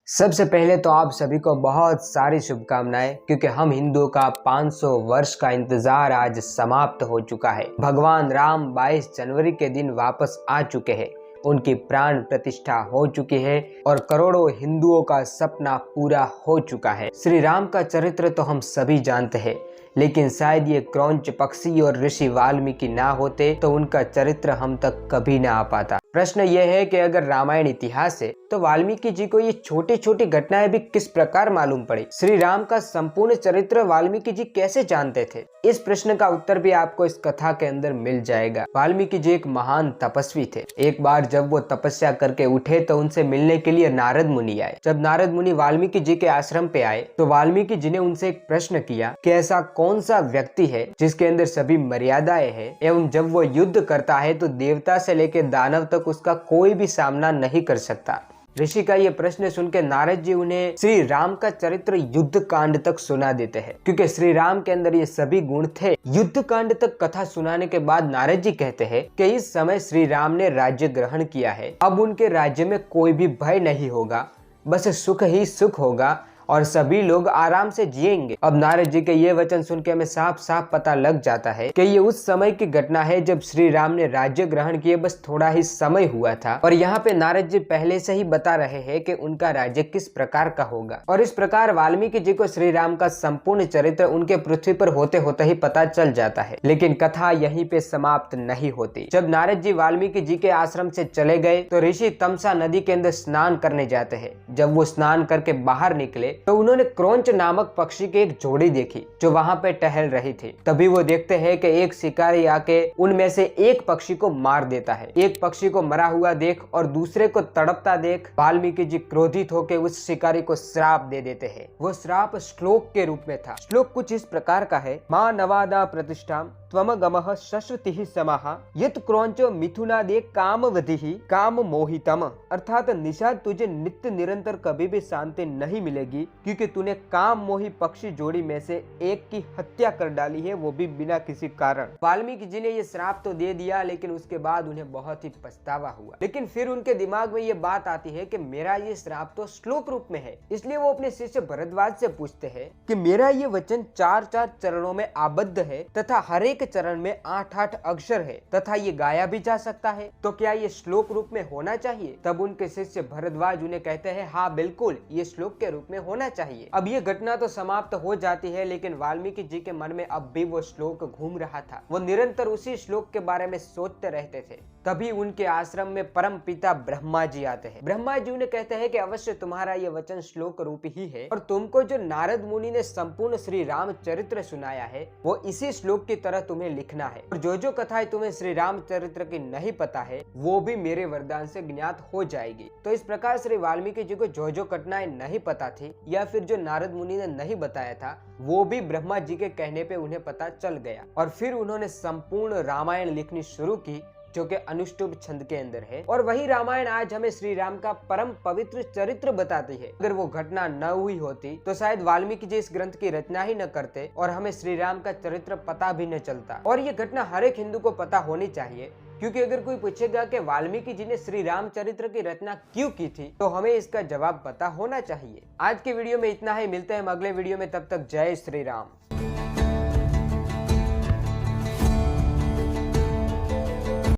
सबसे पहले तो आप सभी को बहुत सारी शुभकामनाएं, क्योंकि हम हिंदुओं का 500 वर्ष का इंतजार आज समाप्त हो चुका है। भगवान राम 22 जनवरी के दिन वापस आ चुके हैं। उनकी प्राण प्रतिष्ठा हो चुकी है और करोड़ों हिंदुओं का सपना पूरा हो चुका है। श्री राम का चरित्र तो हम सभी जानते हैं, लेकिन शायद ये क्रौंच पक्षी और ऋषि वाल्मीकि ना होते तो उनका चरित्र हम तक कभी ना आ पाता। प्रश्न यह है कि अगर रामायण इतिहास है तो वाल्मीकि जी को ये छोटी छोटी घटनाएं भी किस प्रकार मालूम पड़ी? श्री राम का संपूर्ण चरित्र वाल्मीकि जी कैसे जानते थे? इस प्रश्न का उत्तर भी आपको इस कथा के अंदर मिल जाएगा। वाल्मीकि जी एक महान तपस्वी थे। एक बार जब वो तपस्या करके उठे तो उनसे मिलने के लिए नारद मुनि आए। जब नारद मुनि वाल्मीकि जी के आश्रम पे आए तो वाल्मीकि जी ने उनसे एक प्रश्न किया कि ऐसा कौन सा व्यक्ति है जिसके अंदर सभी मर्यादाएं हैं एवं जब वो युद्ध करता है तो देवता से लेकर दानव तक उसका कोई भी सामना नहीं कर सकता। ऋषि का ये प्रश्न सुनकर नारद जी उन्हें श्री राम का चरित्र युद्ध कांड तक सुना देते हैं, क्योंकि श्री राम के अंदर ये सभी गुण थे। युद्ध कांड तक कथा सुनाने के बाद नारद जी कहते हैं कि इस समय श्री राम ने राज्य ग्रहण किया है। अब उनके राज्य में कोई भी भय नहीं होगा, बस सुख ही सुख होगा और सभी लोग आराम से जिएंगे। अब नारद जी के ये वचन सुन के हमें साफ साफ पता लग जाता है कि ये उस समय की घटना है जब श्री राम ने राज्य ग्रहण किए बस थोड़ा ही समय हुआ था। और यहाँ पे नारद जी पहले से ही बता रहे हैं कि उनका राज्य किस प्रकार का होगा। और इस प्रकार वाल्मीकि जी को श्री राम का संपूर्ण चरित्र उनके पृथ्वी पर होते होते ही पता चल जाता है। लेकिन कथा यहीं पे समाप्त नहीं होती। जब नारद जी वाल्मीकि जी के आश्रम से चले गए तो ऋषि तमसा नदी के अंदर स्नान करने जाते हैं। जब वो स्नान करके बाहर निकले तो उन्होंने क्रौंच नामक पक्षी की एक जोड़ी देखी जो वहां पे टहल रही थी। तभी वो देखते हैं कि एक शिकारी आके उनमें से एक पक्षी को मार देता है। एक पक्षी को मरा हुआ देख और दूसरे को तड़पता देख वाल्मीकि जी क्रोधित होकर उस शिकारी को श्राप दे देते हैं। वो श्राप श्लोक के रूप में था। श्लोक कुछ इस प्रकार का है, मां नवादा प्रतिष्ठाम त्वमगमः शश्रुतिः समाः यत् क्रौंचो मिथुनादे कामवधिः काम मोहितम। अर्थात निषाद तुझे नित्य निरंतर कभी भी शांति नहीं मिलेगी, क्योंकि तूने काम मोही पक्षी जोड़ी में से एक की हत्या कर डाली है, वो भी बिना किसी कारण। वाल्मीकि जी ने ये श्राप तो दे दिया, लेकिन उसके बाद उन्हें बहुत ही पछतावा हुआ। लेकिन फिर उनके दिमाग में ये बात आती है कि मेरा ये श्राप तो श्लोक रूप में है। इसलिए वो अपने शिष्य भरद्वाज से पूछते हैं कि मेरा ये वचन 4-4 चरणों में आबद्ध है तथा हर एक चरण में 8-8 अक्षर है तथा ये गाया भी जा सकता है, तो क्या ये श्लोक रूप में होना चाहिए? तब उनके शिष्य भरद्वाज उन्हें कहते हैं, हाँ बिल्कुल, ये श्लोक के रूप में होना चाहिए। अब ये घटना तो समाप्त हो जाती है, लेकिन वाल्मीकि जी के मन में अब भी वो श्लोक घूम रहा था। वो निरंतर उसी श्लोक के बारे में सोचते रहते थे। तभी उनके आश्रम में परम पिता ब्रह्मा जी आते हैं। ब्रह्मा जी उन्हें कहते हैं कि अवश्य तुम्हारा ये वचन श्लोक रूप ही है और तुमको जो नारद मुनि ने संपूर्ण श्री राम चरित्र सुनाया है वो इसी श्लोक की तरह तुम्हें लिखना है। और जो कथाएं तुम्हें श्री राम चरित्र की नहीं पता है वो भी मेरे वरदान से ज्ञात हो जाएगी। तो इस प्रकार श्री वाल्मीकि जी को जो घटनाएं नहीं पता थी या फिर जो नारद मुनि ने नहीं बताया था वो भी ब्रह्मा जी के कहने पे उन्हें पता चल गया। और फिर उन्होंने संपूर्ण रामायण लिखनी शुरू की, जो कि अनुष्टुप छंद के अंदर है। और वही रामायण आज हमें श्री राम का परम पवित्र चरित्र बताती है। अगर वो घटना न हुई होती तो शायद वाल्मीकि जी इस ग्रंथ की रचना ही न करते और हमें श्री राम का चरित्र पता भी न चलता। और ये घटना हर एक हिंदू को पता होनी चाहिए, क्योंकि अगर कोई पूछेगा कि वाल्मीकि जी ने श्री राम चरित्र की रचना क्यों की थी तो हमें इसका जवाब पता होना चाहिए। आज के वीडियो में इतना ही, मिलते हैं हम अगले वीडियो में, तब तक जय श्री राम।